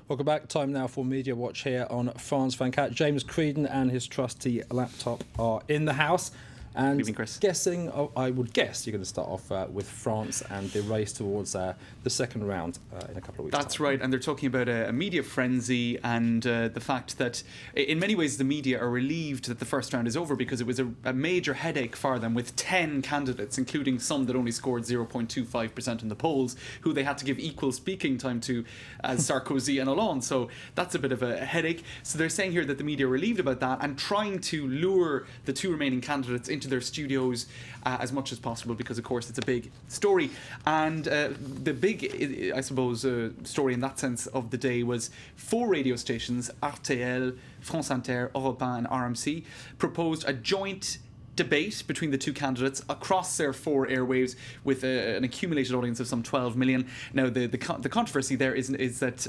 Welcome back. Time now for Media Watch here on France 24. James Creedon and his trusty laptop are in the house. And evening, Chris. I would guess you're going to start off with France and the race towards the second round in a couple of weeks' That's time. right, and they're talking about a media frenzy and the fact that in many ways the media are relieved that the first round is over because it was a major headache for them with 10 candidates, including some that only scored 0.25% in the polls, who they had to give equal speaking time to as Sarkozy and Hollande. So that's a bit of a headache. So they're saying here that the media are relieved about that and trying to lure the two remaining candidates into their studios as much as possible because, of course, it's a big story. And the big, I suppose, story in that sense of the day was 4 radio stations, RTL, France Inter, Europe 1 and RMC, proposed a joint debate between the two candidates across their 4 airwaves with an accumulated audience of some 12 million. Now, the controversy there is that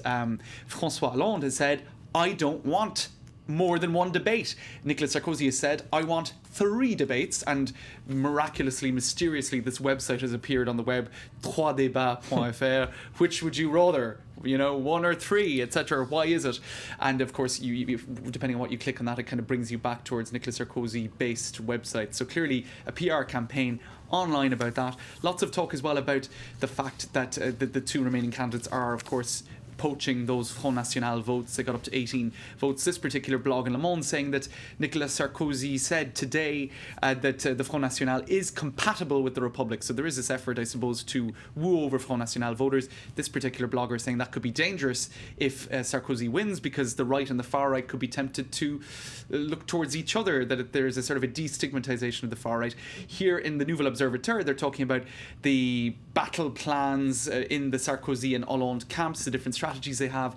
François Hollande has said, I don't want more than one debate. Nicolas Sarkozy has said, I want 3 debates, and miraculously, mysteriously, this website has appeared on the web, 3debats.fr. Which would you rather? 1 or 3, etc. Why is it? And of course, you depending on what you click on that, it kind of brings you back towards Nicolas Sarkozy-based websites. So clearly, a PR campaign online about that. Lots of talk as well about the fact that the 2 remaining candidates are, of course, poaching those Front National votes. They got up to 18 votes. This particular blog in Le Monde saying that Nicolas Sarkozy said today that the Front National is compatible with the Republic. So there is this effort, I suppose, to woo over Front National voters. This particular blogger saying that could be dangerous if Sarkozy wins because the right and the far right could be tempted to look towards each other, that there's a sort of a destigmatization of the far right. Here in the Nouvel Observateur, they're talking about the battle plans in the Sarkozy and Hollande camps, the different strategies they have.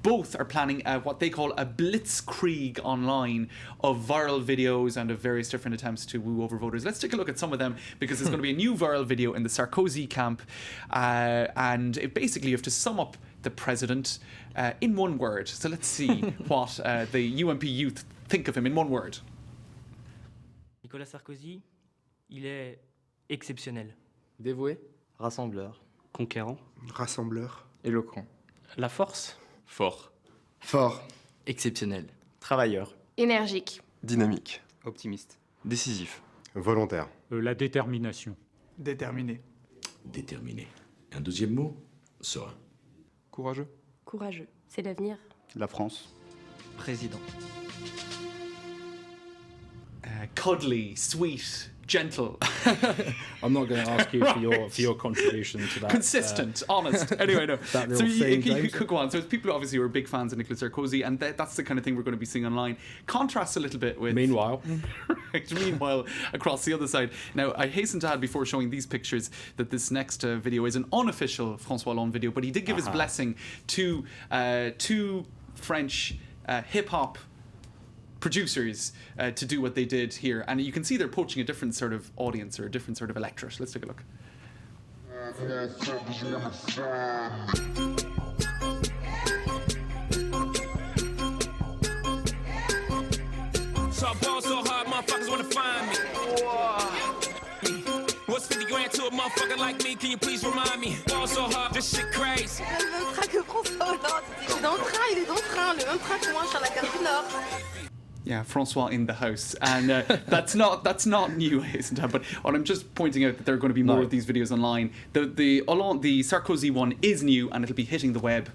Both are planning what they call a blitzkrieg online of viral videos and of various different attempts to woo over voters. Let's take a look at some of them because there's going to be a new viral video in the Sarkozy camp, and basically you have to sum up the president in one word. So let's see what the UMP youth think of him in one word. Nicolas Sarkozy, il est exceptionnel. Dévoué, rassembleur, Conquérant, rassembleur, éloquent, La force, fort, fort, exceptionnel. travailleur, Énergique. dynamique, optimiste, décisif, volontaire, La détermination. Déterminé. Déterminé. Un deuxième mot, serein. courageux, Courageux. C'est l'avenir. la France, Président. Cuddly, sweet, gentle, I'm not going to ask you for your contribution to that. consistent, honest. Anyway, no. That So little saying, you James. could go on. So it's people obviously who are big fans of Nicolas Sarkozy, and that's the kind of thing we're going to be seeing online. Contrasts a little bit with. Meanwhile, Meanwhile, across the other side. Now, I hasten to add before showing these pictures that this next video is an unofficial François Hollande video, but he did give his blessing to 2 French hip-hop producers to do what they did here. And you can see they're poaching a different sort of audience or a different sort of electorate. Let's take a look. So I ball so hard, motherfuckers wanna find me. What's 50 grand to a motherfucker like me? Can you please remind me? Ball so hard, this shit crazy. Le même train que François Hollande. Il est dans le train, il est dans le train. Le même train que moi, je suis à la gare du Nord. Yeah, Francois in the house, and that's not new, isn't it? But I'm just pointing out that there are going to be more of these videos online. The Sarkozy one is new, and it'll be hitting the web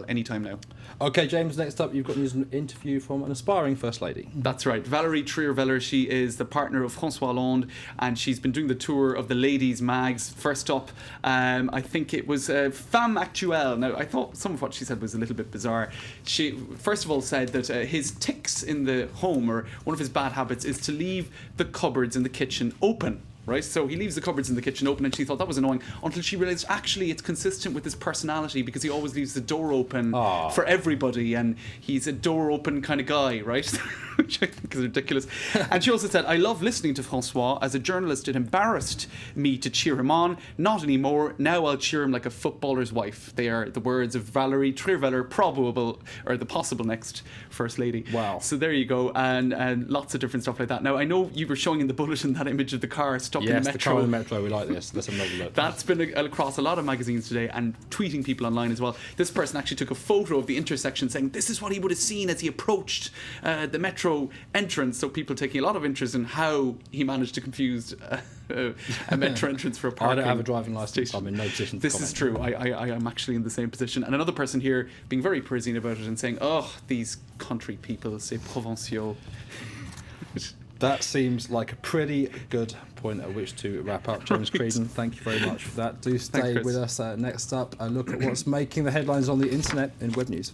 anytime now. okay, James. Next up, you've got an interview from an aspiring First Lady. That's right, Valérie Trierweiler. She is the partner of François Hollande, and she's been doing the tour of the ladies' mags. First up, I think it was Femme Actuelle. Now, I thought some of what she said was a little bit bizarre. She first of all said that his tics in the home, or one of his bad habits, is to leave the cupboards in the kitchen open. Right, so he leaves the cupboards in the kitchen open, and she thought that was annoying until she realised actually it's consistent with his personality because he always leaves the door open for everybody, and he's a door open kind of guy, right? Which I think is ridiculous. And she also said, I love listening to François. As a journalist, it embarrassed me to cheer him on. Not anymore. Now I'll cheer him like a footballer's wife. They are the words of Valérie Trierweiler, the possible next First Lady. Wow. So there you go, and lots of different stuff like that. Now, I know you were showing in the bulletin that image of the car up in Yes, the the car metro. in the metro. We like this. Let's have another look. That's been across a lot of magazines today and tweeting people online as well. This person actually took a photo of the intersection saying this is what he would have seen as he approached the metro entrance. So people taking a lot of interest in how he managed to confuse a metro entrance for a parking I don't have a driving license. station. I'm in no position to This comment. is true. I am actually in the same position. And another person here being very Parisian about it and saying, oh, these country people, c'est provinciaux. That seems like a pretty good point at which to wrap up. James Creedon, thank you very much for that. Do stay Chris. with us. Next up, a look at what's making the headlines on the internet in web news.